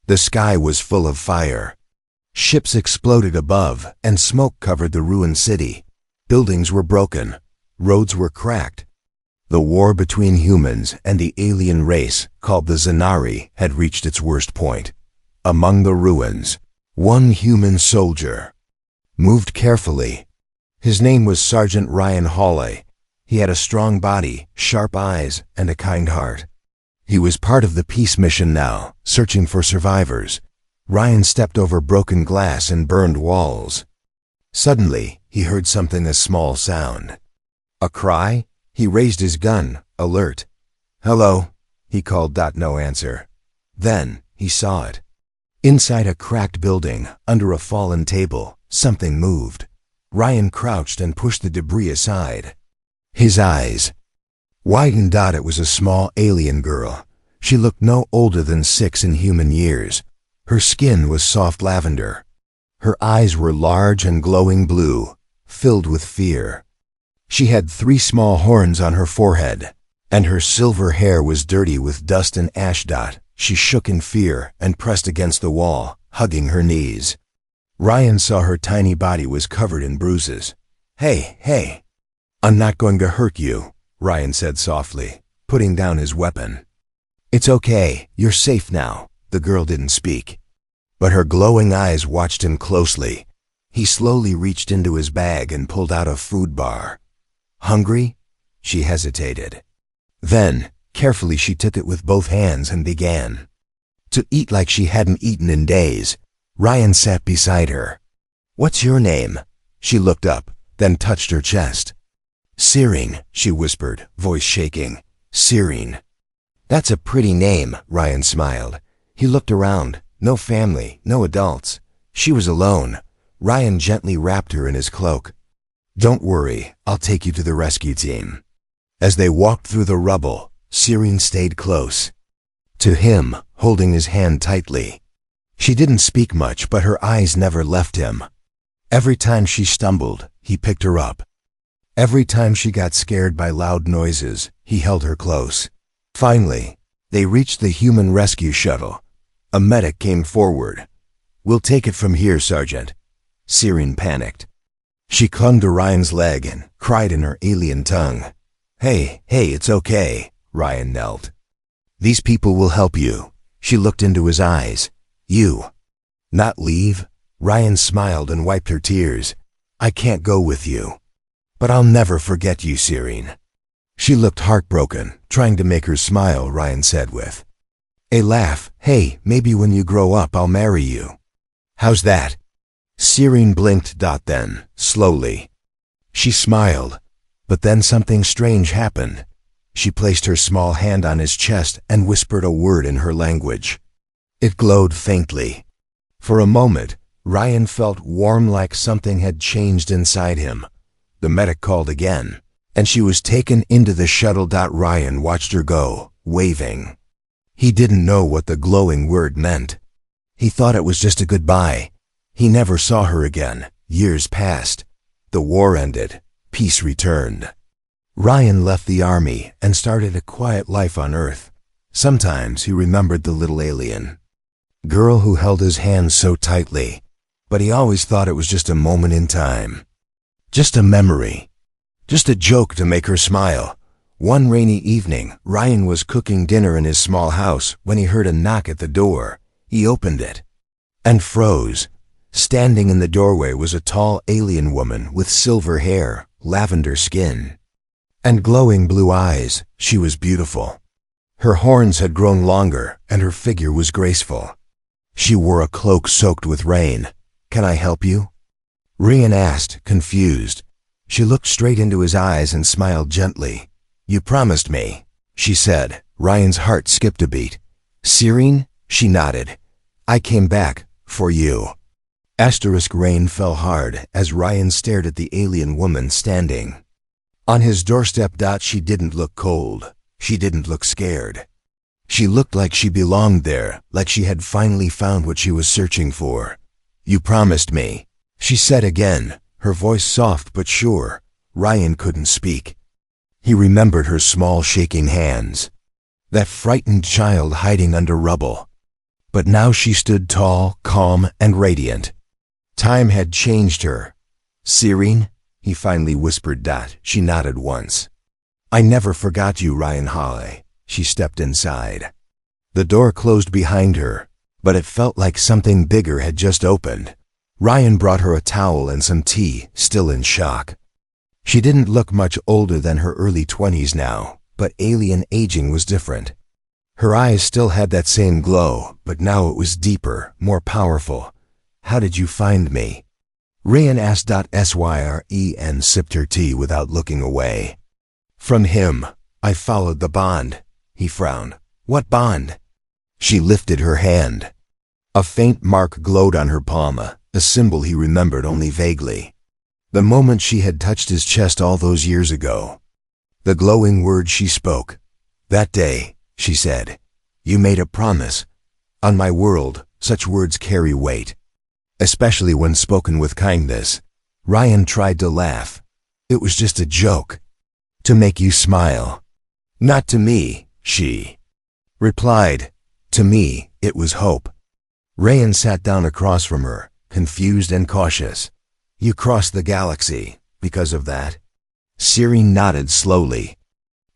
The sky was full of fire. Ships exploded above, and smoke covered the ruined city. Buildings were broken. Roads were cracked. The war between humans and the alien race, called the Zanari, had reached its worst point. Among the ruins, one human soldier moved carefully. His name was Sergeant Ryan Hawley. He had a strong body, sharp eyes, and a kind heart. He was part of the peace mission now, searching for survivors. Ryan stepped over broken glass and burned walls. Suddenly, he heard something, a small sound. A cry? He raised his gun, alert. "Hello," he called. No answer. Then, he saw it. Inside a cracked building, under a fallen table, something moved. Ryan crouched and pushed the debris aside. His eyes widened. It was a small alien girl. She looked no older than 6 in human years. Her skin was soft lavender. Her eyes were large and glowing blue, filled with fear. She had 3 small horns on her forehead, and her silver hair was dirty with dust and ash. She shook in fear and pressed against the wall, hugging her knees. Ryan saw her tiny body was covered in bruises. Hey, I'm not going to hurt you," Ryan said softly, putting down his weapon. "It's okay, you're safe now." The girl didn't speak, but her glowing eyes watched him closely. He slowly reached into his bag and pulled out a food bar. "Hungry?" She hesitated. Then, carefully she took it with both hands and began to eat like she hadn't eaten in days. Ryan sat beside her. "What's your name?" She looked up, then touched her chest. "Serene," she whispered, voice shaking. "Serene. That's a pretty name," Ryan smiled. He looked around. No family, no adults. She was alone. Ryan gently wrapped her in his cloak. "Don't worry, I'll take you to the rescue team." As they walked through the rubble, Serene stayed close to him, holding his hand tightly. She didn't speak much, but her eyes never left him. Every time she stumbled, he picked her up. Every time she got scared by loud noises, he held her close. Finally, they reached the human rescue shuttle. A medic came forward. "We'll take it from here, Sergeant." Serene panicked. She clung to Ryan's leg and cried in her alien tongue. Hey, it's okay." Ryan knelt. "These people will help you." She looked into his eyes. "You not leave?" Ryan smiled and wiped her tears. "I can't go with you, but I'll never forget you, Serene." She looked heartbroken, trying to make her smile. Ryan said with a laugh, "Hey, maybe when you grow up I'll marry you. How's that?" Serene blinked. Then, slowly, she smiled. But then something strange happened. She placed her small hand on his chest and whispered a word in her language. It glowed faintly. For a moment, Ryan felt warm, like something had changed inside him. The medic called again, and she was taken into the shuttle. Ryan watched her go, waving. He didn't know what the glowing word meant. He thought it was just a goodbye. He never saw her again. Years passed. The war ended. Peace returned. Ryan left the army and started a quiet life on Earth. Sometimes he remembered the little alien girl who held his hand so tightly, but he always thought it was just a moment in time. Just a memory. Just a joke to make her smile. One rainy evening, Ryan was cooking dinner in his small house when he heard a knock at the door. He opened it and froze. Standing in the doorway was a tall alien woman with silver hair, lavender skin, and glowing blue eyes. She was beautiful. Her horns had grown longer, and her figure was graceful. She wore a cloak soaked with rain. "Can I help you?" Ryan asked, confused. She looked straight into his eyes and smiled gently. "You promised me," she said. Ryan's heart skipped a beat. "Serene?" She nodded. "I came back for you." Rain fell hard as Ryan stared at the alien woman standing on his doorstep. She didn't look cold. She didn't look scared. She looked like she belonged there, like she had finally found what she was searching for. "You promised me," she said again, her voice soft but sure. Ryan couldn't speak. He remembered her small shaking hands, that frightened child hiding under rubble. But now she stood tall, calm, and radiant. Time had changed her. "Serene?" he finally whispered. She nodded once. "I never forgot you, Ryan Hawley." She stepped inside. The door closed behind her, but it felt like something bigger had just opened. Ryan brought her a towel and some tea, still in shock. She didn't look much older than her early 20s now, but alien aging was different. Her eyes still had that same glow, but now it was deeper, more powerful. "How did you find me?" Ryan asked. Syren sipped her tea without looking away. "From him. I followed the bond." He frowned. "What bond?" She lifted her hand. A faint mark glowed on her palm, a symbol he remembered only vaguely. The moment she had touched his chest all those years ago. The glowing words she spoke. "That day," she said, "you made a promise. On my world, such words carry weight, especially when spoken with kindness." Ryan tried to laugh. "It was just a joke. To make you smile." "Not to me," she replied. "To me, it was hope." Ryan sat down across from her, confused and cautious. "You crossed the galaxy because of that?" Serene nodded slowly.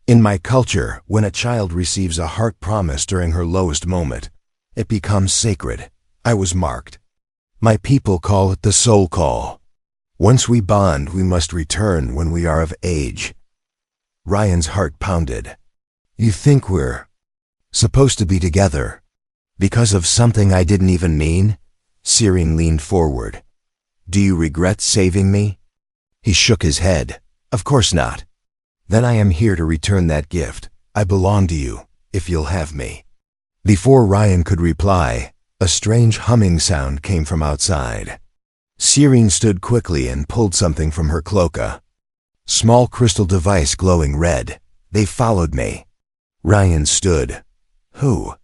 "In my culture, when a child receives a heart promise during her lowest moment, it becomes sacred. I was marked. My people call it the soul call. Once we bond, we must return when we are of age." Ryan's heart pounded. "You think we're supposed to be together because of something I didn't even mean?" Serene leaned forward. "Do you regret saving me?" He shook his head. "Of course not." "Then I am here to return that gift. I belong to you, if you'll have me." Before Ryan could reply, a strange humming sound came from outside. Serene stood quickly and pulled something from her cloak, a small crystal device glowing red. "They followed me." Ryan stood. "Who?"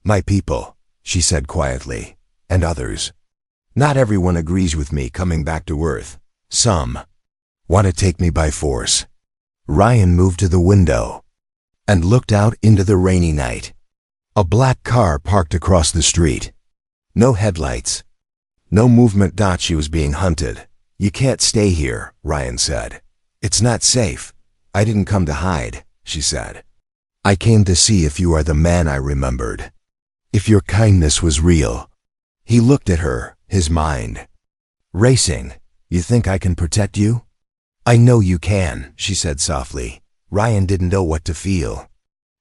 "My people," she said quietly, "and others. Not everyone agrees with me coming back to Earth. Some want to take me by force." Ryan moved to the window and looked out into the rainy night. A black car parked across the street. No headlights. No movement. She was being hunted. "You can't stay here," Ryan said. "It's not safe." "I didn't come to hide," she said. "I came to see if you are the man I remembered. If your kindness was real." He looked at her, his mind racing. "You think I can protect you?" "I know you can," she said softly. Ryan didn't know what to feel.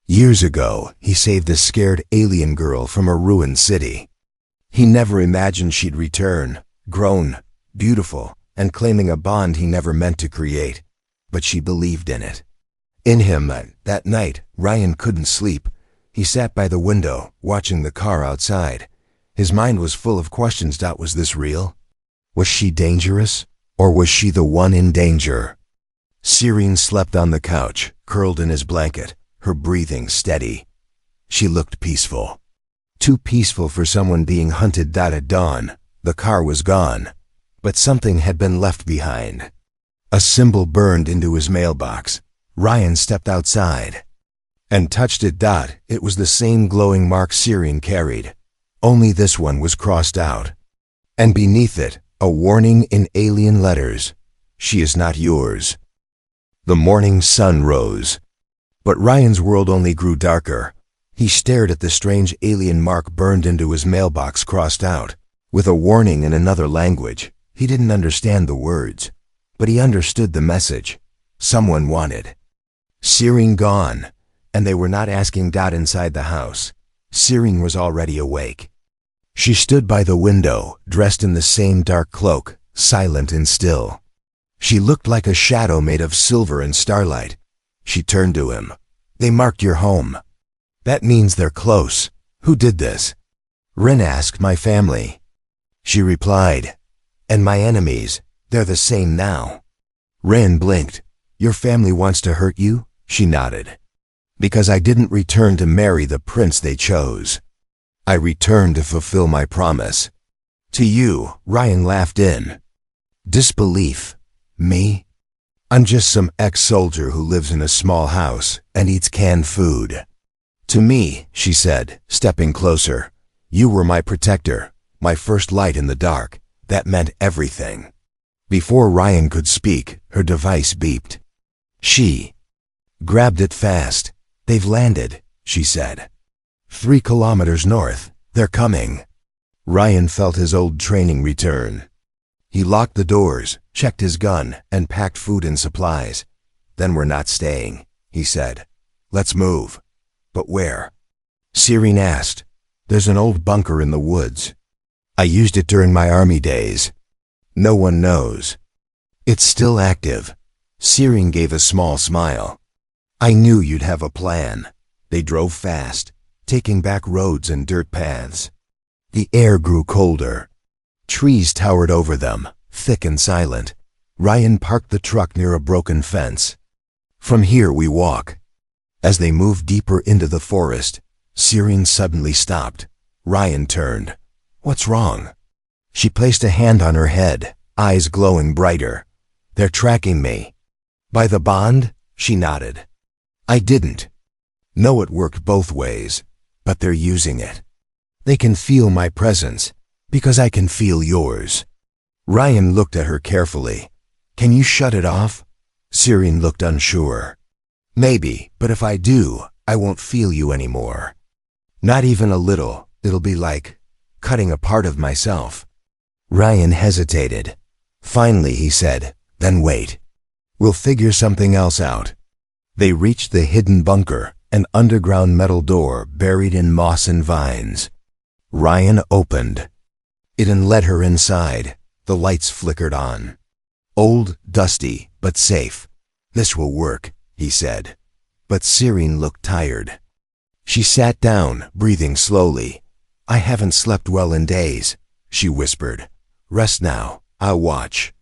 Years ago, he saved a scared alien girl from a ruined city. He never imagined she'd return, grown, beautiful, and claiming a bond he never meant to create. But she believed in it. In him, that night, Ryan couldn't sleep. He sat by the window, watching the car outside. His mind was full of questions. Was this real? Was she dangerous? Or was she the one in danger? Serene slept on the couch, curled in his blanket, her breathing steady. She looked peaceful. Too peaceful for someone being hunted. At dawn, the car was gone, but something had been left behind. A symbol burned into his mailbox. Ryan stepped outside and touched it. It was the same glowing mark Serene carried, only this one was crossed out. And beneath it, a warning in alien letters: "She is not yours." The morning sun rose, but Ryan's world only grew darker. He stared at the strange alien mark burned into his mailbox, crossed out, with a warning in another language. He didn't understand the words, but he understood the message. Someone wanted Serene gone, and they were not asking. Inside the house, Serene was already awake. She stood by the window, dressed in the same dark cloak, silent and still. She looked like a shadow made of silver and starlight. She turned to him. "They marked your home. That means they're close. Who did this?" "Rin asked my family," she replied. "And my enemies, they're the same now." Rin blinked. "Your family wants to hurt you?" She nodded. "Because I didn't return to marry the prince they chose. I returned to fulfill my promise." "To you," Ryan laughed in disbelief. "Me? I'm just some ex-soldier who lives in a small house and eats canned food." "To me," she said, stepping closer, You were my protector, my first light in the dark. That meant everything." Before Ryan could speak, her device beeped. She grabbed it fast. "They've landed," she said. 3 kilometers north. They're coming." Ryan felt his old training return. He locked the doors, checked his gun, and packed food and supplies. "Then we're not staying," he said. "Let's move." "But where?" Serene asked. "There's an old bunker in the woods. I used it during my army days. No one knows. It's still active." Serene gave a small smile. "I knew you'd have a plan." They drove fast, taking back roads and dirt paths. The air grew colder. Trees towered over them, thick and silent. Ryan parked the truck near a broken fence. "From here we walk." As they moved deeper into the forest, Serene suddenly stopped. Ryan turned. "What's wrong?" She placed a hand on her head, eyes glowing brighter. "They're tracking me." "By the bond?" She nodded. "I didn't know it worked both ways, but they're using it. They can feel my presence, because I can feel yours." Ryan looked at her carefully. "Can you shut it off?" Serene looked unsure. "Maybe, but if I do, I won't feel you anymore. Not even a little. It'll be like cutting a part of myself." Ryan hesitated. Finally he said, "Then wait. We'll figure something else out." They reached the hidden bunker, an underground metal door buried in moss and vines. Ryan opened it and led her inside. The lights flickered on. "Old, dusty, but safe. This will work," he said. But Serene looked tired. She sat down, breathing slowly. "I haven't slept well in days," she whispered. "Rest now. I'll watch."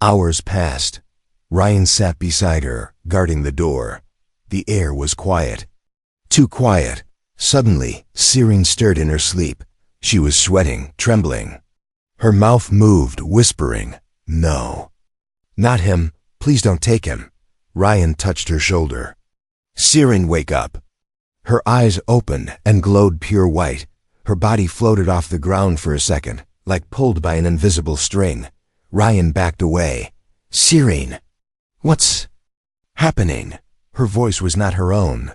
Hours passed. Ryan sat beside her, guarding the door. The air was quiet. Too quiet. Suddenly, Serene stirred in her sleep. She was sweating, trembling. Her mouth moved, whispering, "No. Not him. Please don't take him." Ryan touched her shoulder. "Serene, wake up." Her eyes opened and glowed pure white. Her body floated off the ground for a second, like pulled by an invisible string. Ryan backed away. "Serene, what's happening?" Her voice was not her own.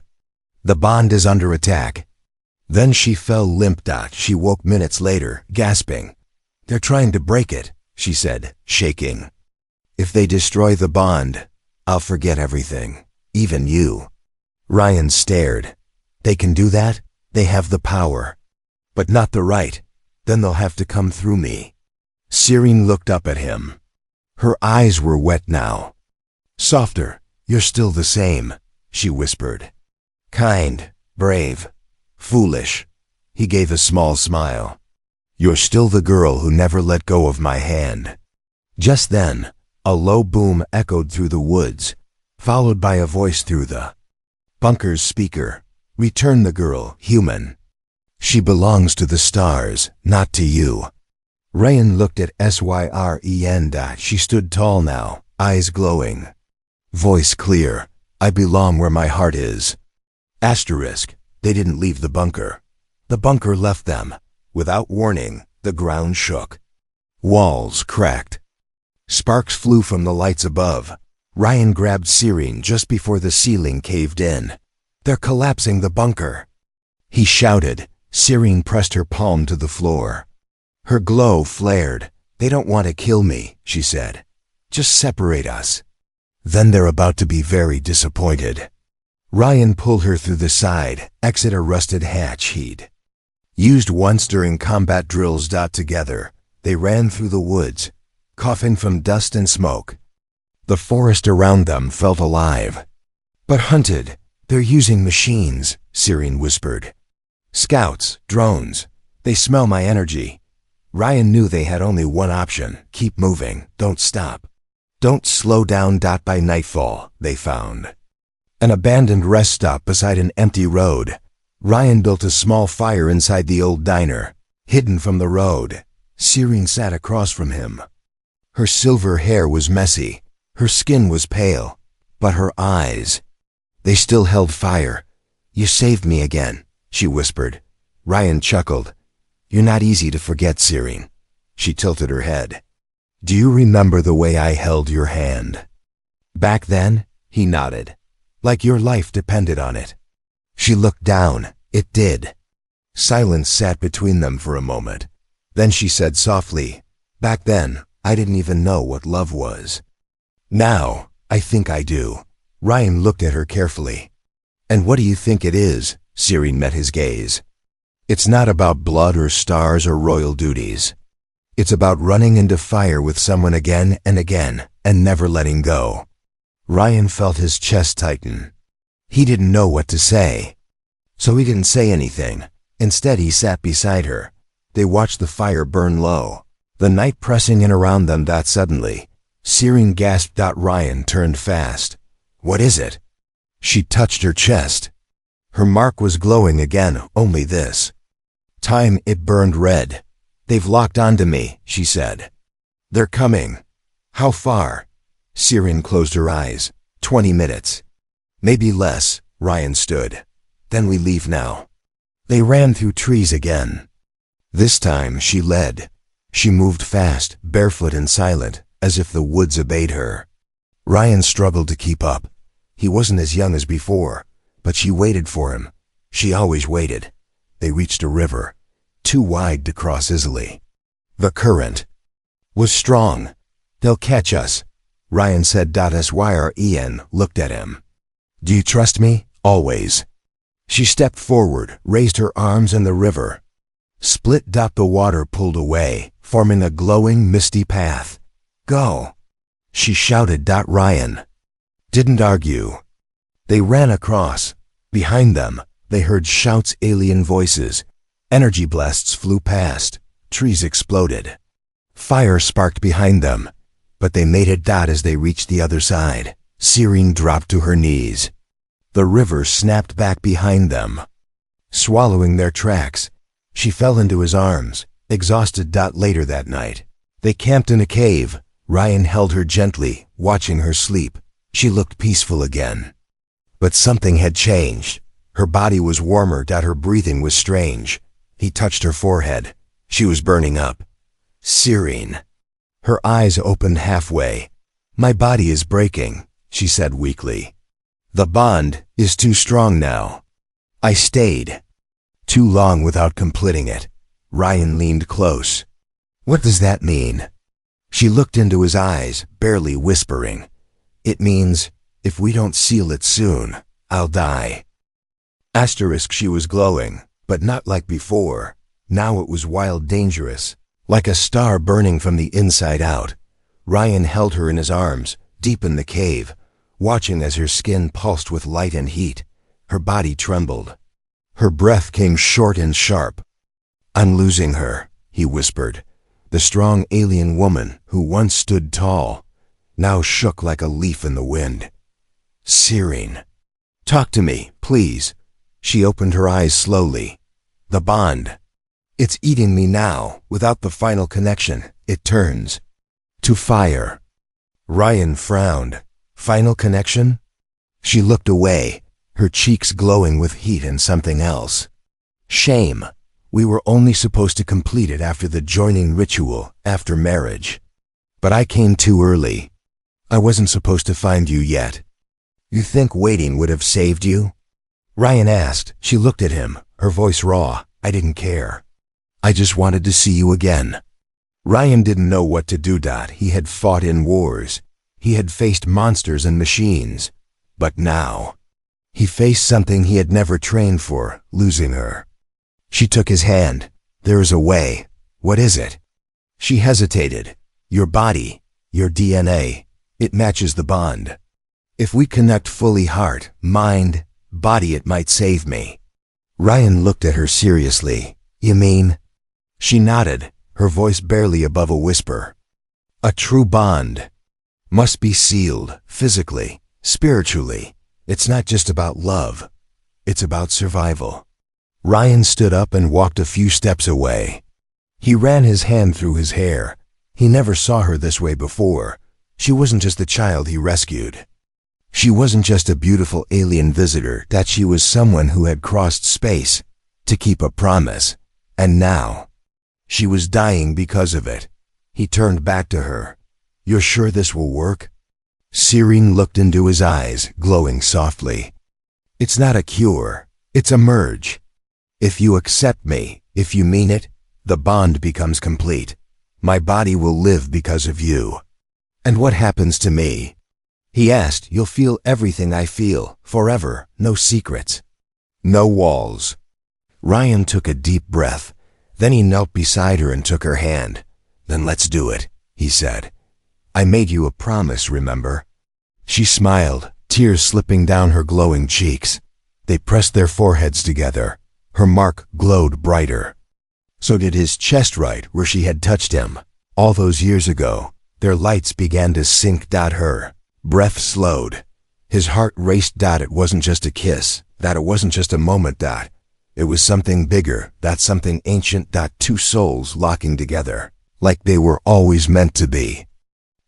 "The bond is under attack." Then she fell limp. She woke minutes later, gasping. "They're trying to break it," she said, shaking. "If they destroy the bond, I'll forget everything, even you." Ryan stared. "They can do that? They have the power. But not the right. Then they'll have to come through me." Serene looked up at him. Her eyes were wet now. "Softer. You're still the same," she whispered. "Kind, brave, foolish." He gave a small smile. "You're still the girl who never let go of my hand." Just then, a low boom echoed through the woods, followed by a voice through the bunker's speaker. "Return the girl, human. She belongs to the stars, not to you." Ryan looked at Syren. She stood tall now, eyes glowing. Voice clear. "I belong where my heart is." Asterisk. They didn't leave the bunker. The bunker left them. Without warning, the ground shook. Walls cracked. Sparks flew from the lights above. Ryan grabbed Serene just before the ceiling caved in. "They're collapsing the bunker," he shouted. Serene pressed her palm to the floor. Her glow flared. "They don't want to kill me," she said. "Just separate us. Then they're about to be very disappointed." Ryan pulled her through the side, exit a rusted hatch he'd used once during combat drills. Together, they ran through the woods, coughing from dust and smoke. The forest around them felt alive. "But hunted. They're using machines," Serene whispered. "Scouts, drones. They smell my energy." Ryan knew they had only one option: keep moving, don't stop. Don't slow down. By nightfall, they found an abandoned rest stop beside an empty road. Ryan built a small fire inside the old diner, hidden from the road. Serene sat across from him. Her silver hair was messy. Her skin was pale. But her eyes, they still held fire. "You saved me again," she whispered. Ryan chuckled. You're not easy to forget, Serene. She tilted her head. Do you remember the way I held your hand? Back then, he nodded. Like your life depended on it. She looked down. It did. Silence sat between them for a moment. Then she said softly, back then, I didn't even know what love was. Now, I think I do. Ryan looked at her carefully. And what do you think it is? Serene met his gaze. It's not about blood or stars or royal duties. It's about running into fire with someone again and never letting go. Ryan felt his chest tighten. He didn't know what to say. So he didn't say anything. Instead, he sat beside her. They watched the fire burn low, the night pressing in around them. Suddenly, Serene gasped. Ryan turned fast. What is it? She touched her chest. Her mark was glowing again, only this time it burned red. They've locked onto me, she said. They're coming. How far? Serene closed her eyes. 20 minutes. Maybe less. Ryan stood. Then we leave now. They ran through trees again. This time she led. She moved fast, barefoot and silent, as if the woods obeyed her. Ryan struggled to keep up. He wasn't as young as before, but she waited for him. She always waited. They reached a river, too wide to cross easily. The current was strong. They'll catch us, Ryan said. Syren looked at him. Do you trust me? Always. She stepped forward, raised her arms, and the river split. The water pulled away, forming a glowing, misty path. Go, she shouted. Ryan didn't argue. They ran across. Behind them, they heard shouts, alien voices. Energy blasts flew past. Trees exploded. Fire sparked behind them. But they made it. As they reached the other side, Serene dropped to her knees. The river snapped back behind them, swallowing their tracks. She fell into his arms, exhausted. Later that night, they camped in a cave. Ryan held her gently, watching her sleep. She looked peaceful again. But something had changed. Her body was warmer. Her breathing was strange. He touched her forehead. She was burning up. Serene. Her eyes opened halfway. My body is breaking, she said weakly. The bond is too strong now. I stayed too long without completing it. Ryan leaned close. What does that mean? She looked into his eyes, barely whispering. It means, if we don't seal it soon, I'll die. She was glowing, but not like before. Now it was wild, dangerous, like a star burning from the inside out. Ryan held her in his arms, deep in the cave, watching as her skin pulsed with light and heat. Her body trembled. Her breath came short and sharp. I'm losing her, he whispered. The strong alien woman who once stood tall, now shook like a leaf in the wind. Serene. Talk to me, please. She opened her eyes slowly. The bond. It's eating me now. Without the final connection, it turns to fire. Ryan frowned. Final connection? She looked away, her cheeks glowing with heat and something else. Shame. We were only supposed to complete it after the joining ritual, after marriage. But I came too early. I wasn't supposed to find you yet. You think waiting would have saved you? Ryan asked. She looked at him, her voice raw. I didn't care. I just wanted to see you again. Ryan didn't know what to do. He had fought in wars. He had faced monsters and machines. But now, he faced something he had never trained for, losing her. She took his hand. There is a way. What is it? She hesitated. Your body, your DNA, it matches the bond. If we connect fully, heart, mind, body, it might save me. Ryan looked at her seriously. You mean? She nodded, her voice barely above a whisper. A true bond must be sealed, physically, spiritually. It's not just about love. It's about survival. Ryan stood up and walked a few steps away. He ran his hand through his hair. He never saw her this way before. She wasn't just the child he rescued. She wasn't just a beautiful alien visitor. She was someone who had crossed space to keep a promise. And now, She was dying because of it. He turned back to her. "You're sure this will work?" Siryn looked into his eyes, glowing softly. "It's not a cure. It's a merge. If you accept me, if you mean it, the bond becomes complete. My body will live because of you." "And what happens to me?" he asked. "You'll feel everything I feel, forever, no secrets. No walls." Ryan took a deep breath. Then he knelt beside her and took her hand. "Then let's do it," he said. "I made you a promise, remember?" She smiled, tears slipping down her glowing cheeks. They pressed their foreheads together. Her mark glowed brighter. So did his chest, right where she had touched him. All those years ago, their lights began to sync. Her breath slowed. His heart raced. It wasn't just a kiss. It wasn't just a moment. It was something bigger. Something ancient. Two souls locking together, like they were always meant to be.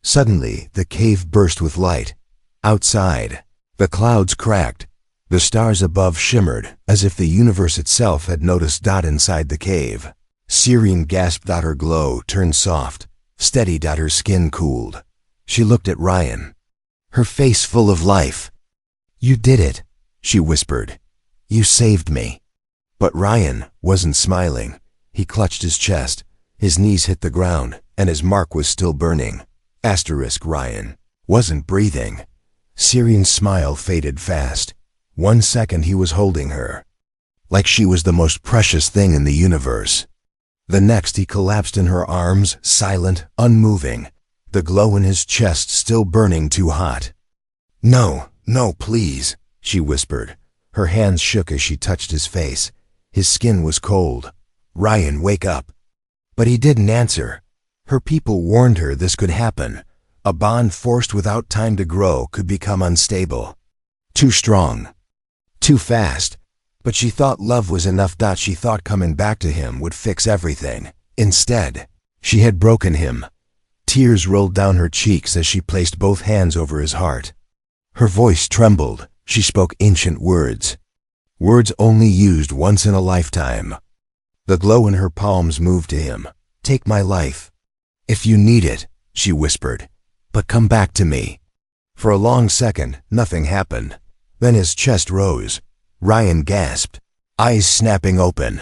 Suddenly, the cave burst with light. Outside, the clouds cracked. The stars above shimmered, as if the universe itself had noticed. Inside the cave, Siryn gasped. Her glow turned soft, steady. Her skin cooled. She looked at Ryan, her face full of life. "You did it," she whispered. "You saved me." But Ryan wasn't smiling. He clutched his chest. His knees hit the ground, and his mark was still burning. Ryan wasn't breathing. Siryn's smile faded fast. 1 second he was holding her, like she was the most precious thing in the universe. The next he collapsed in her arms, silent, unmoving, the glow in his chest still burning too hot. "No, no, please," she whispered. Her hands shook as she touched his face. His skin was cold. "Ryan, wake up." But he didn't answer. Her people warned her this could happen. A bond forced without time to grow could become unstable. Too strong. Too fast. But she thought love was enough. She thought coming back to him would fix everything. Instead, she had broken him. Tears rolled down her cheeks as she placed both hands over his heart. Her voice trembled. She spoke ancient words. Words only used once in a lifetime. The glow in her palms moved to him. "Take my life. If you need it," she whispered. "But come back to me." For a long second, nothing happened. Then his chest rose. Ryan gasped, eyes snapping open.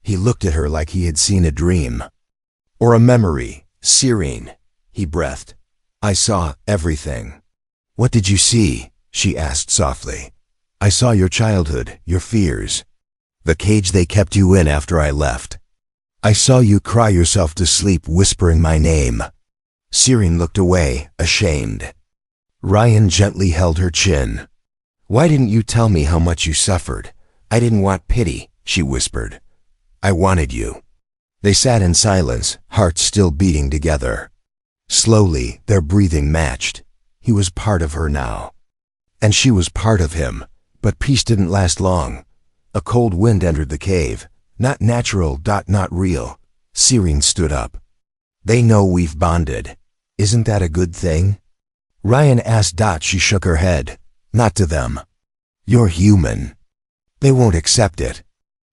He looked at her like he had seen a dream. Or a memory. "Siryn," he breathed. "I saw everything." "What did you see?" she asked softly. "I saw your childhood, your fears. The cage they kept you in after I left. I saw you cry yourself to sleep whispering my name." Siryn looked away, ashamed. Ryan gently held her chin. "Why didn't you tell me how much you suffered? I didn't want pity," she whispered. "I wanted you." They sat in silence, hearts still beating together. Slowly, their breathing matched. He was part of her now. And she was part of him. But peace didn't last long. A cold wind entered the cave. Not natural. Not real. Siryn stood up. "They know we've bonded. Isn't that a good thing?" Ryan asked. She shook her head. "Not to them. You're human. They won't accept it."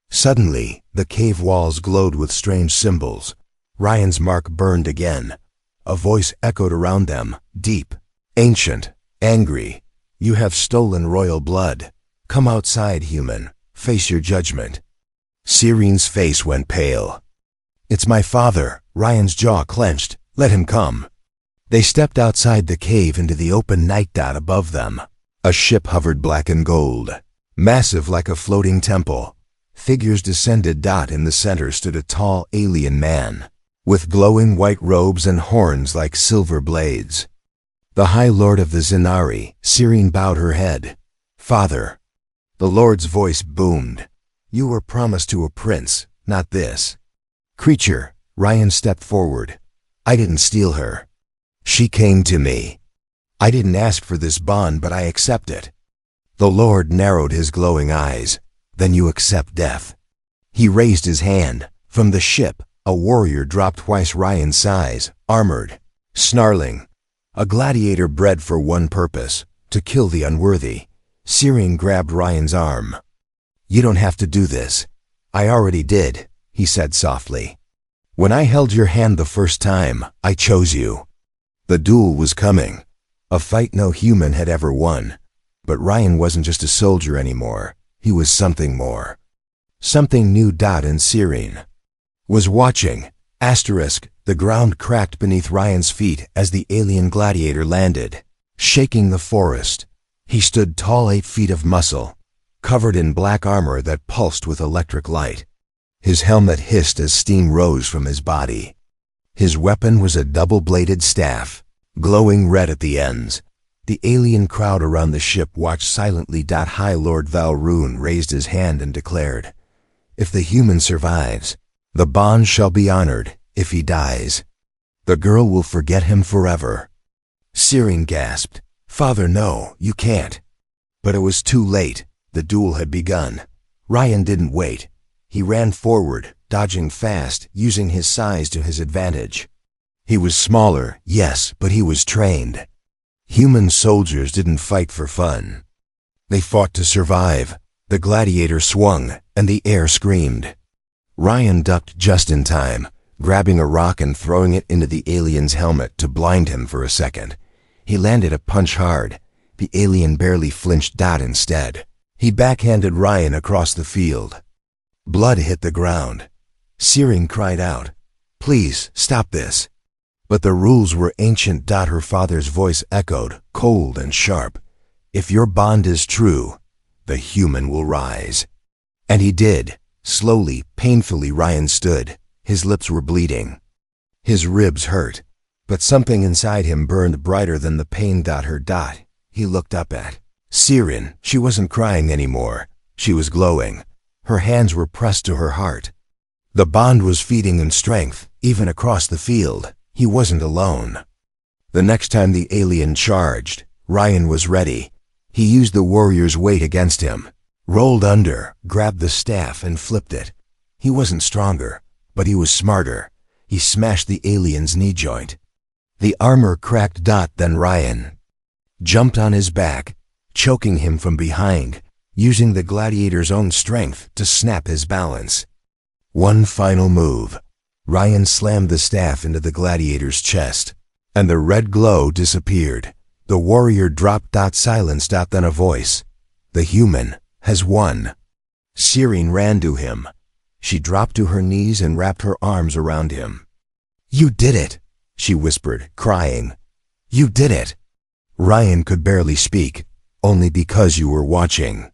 Suddenly, the cave walls glowed with strange symbols. Ryan's mark burned again. A voice echoed around them, deep, ancient, angry. "You have stolen royal blood. Come outside, human. Face your judgment." Siryn's face went pale. "It's my father." Ryan's jaw clenched. "Let him come." They stepped outside the cave into the open night. Above them, a ship hovered black and gold, massive like a floating temple. Figures descended. In the center stood a tall alien man, with glowing white robes and horns like silver blades. The High Lord of the Zinari. Siryn bowed her head. "Father." The Lord's voice boomed. "You were promised to a prince, not this." "Creature." Ryan stepped forward. "I didn't steal her. She came to me. I didn't ask for this bond, but I accept it." The Lord narrowed his glowing eyes. "Then you accept death." He raised his hand. From the ship, a warrior dropped twice Ryan's size, armored, snarling. A gladiator bred for one purpose, to kill the unworthy. Siryn grabbed Ryan's arm. "You don't have to do this." "I already did," he said softly. When I held your hand the first time, I chose you. The duel was coming. A fight no human had ever won. But Ryan wasn't just a soldier anymore. He was something more. Something new. And Cyrene was watching. The ground cracked beneath Ryan's feet as the alien gladiator landed, shaking the forest. He stood tall, 8 feet of muscle, covered in black armor that pulsed with electric light. His helmet hissed as steam rose from his body. His weapon was a double-bladed staff, glowing red at the ends. The alien crowd around the ship watched silently. High Lord Valroon raised his hand and declared, "If the human survives, the bond shall be honored. If he dies, the girl will forget him forever." Cyrene gasped, "Father, no, you can't." But it was too late. The duel had begun. Ryan didn't wait. He ran forward, dodging fast, using his size to his advantage. He was smaller, yes, but he was trained. Human soldiers didn't fight for fun. They fought to survive. The gladiator swung, and the air screamed. Ryan ducked just in time, grabbing a rock and throwing it into the alien's helmet to blind him for a second. He landed a punch hard. The alien barely flinched. Instead, he backhanded Ryan across the field. Blood hit the ground. Cyrene cried out, "Please, stop this." But the rules were ancient. Her father's voice echoed, cold and sharp. "If your bond is true, the human will rise." And he did. Slowly, painfully, Ryan stood. His lips were bleeding. His ribs hurt. But something inside him burned brighter than the pain. He looked up at Cyrene. She wasn't crying anymore. She was glowing. Her hands were pressed to her heart. The bond was feeding him strength, even across the field. He wasn't alone. The next time the alien charged, Ryan was ready. He used the warrior's weight against him, rolled under, grabbed the staff, and flipped it. He wasn't stronger, but he was smarter. He smashed the alien's knee joint. The armor cracked. Then Ryan jumped on his back, choking him from behind, using the gladiator's own strength to snap his balance. One final move. Ryan slammed the staff into the gladiator's chest, and the red glow disappeared. The warrior dropped. Silence. Then a voice. "The human has won." Cyrene ran to him. She dropped to her knees and wrapped her arms around him. "You did it," she whispered, crying. "You did it." Ryan could barely speak. "Only because you were watching."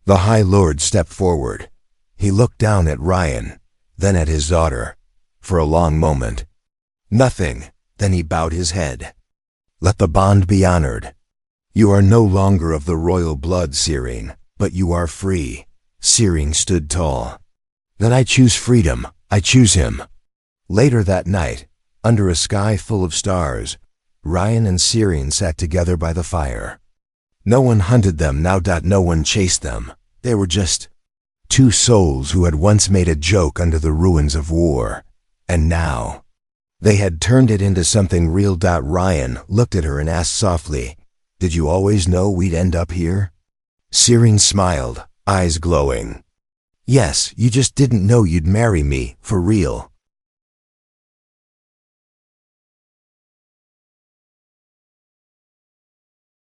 The High Lord stepped forward. He looked down at Ryan, then at his daughter. For a long moment, nothing. Then he bowed his head. "Let the bond be honored. You are no longer of the royal blood, Cyrene, but you are free." Cyrene stood tall. "Then I choose freedom. I choose him." Later that night, under a sky full of stars, Ryan and Cyrene sat together by the fire. No one hunted them now. No one chased them. They were just two souls who had once made a joke under the ruins of war. And now, they had turned it into something real. Ryan looked at her and asked softly, "Did you always know we'd end up here?" Cyrene smiled, eyes glowing. "Yes, you just didn't know you'd marry me, for real."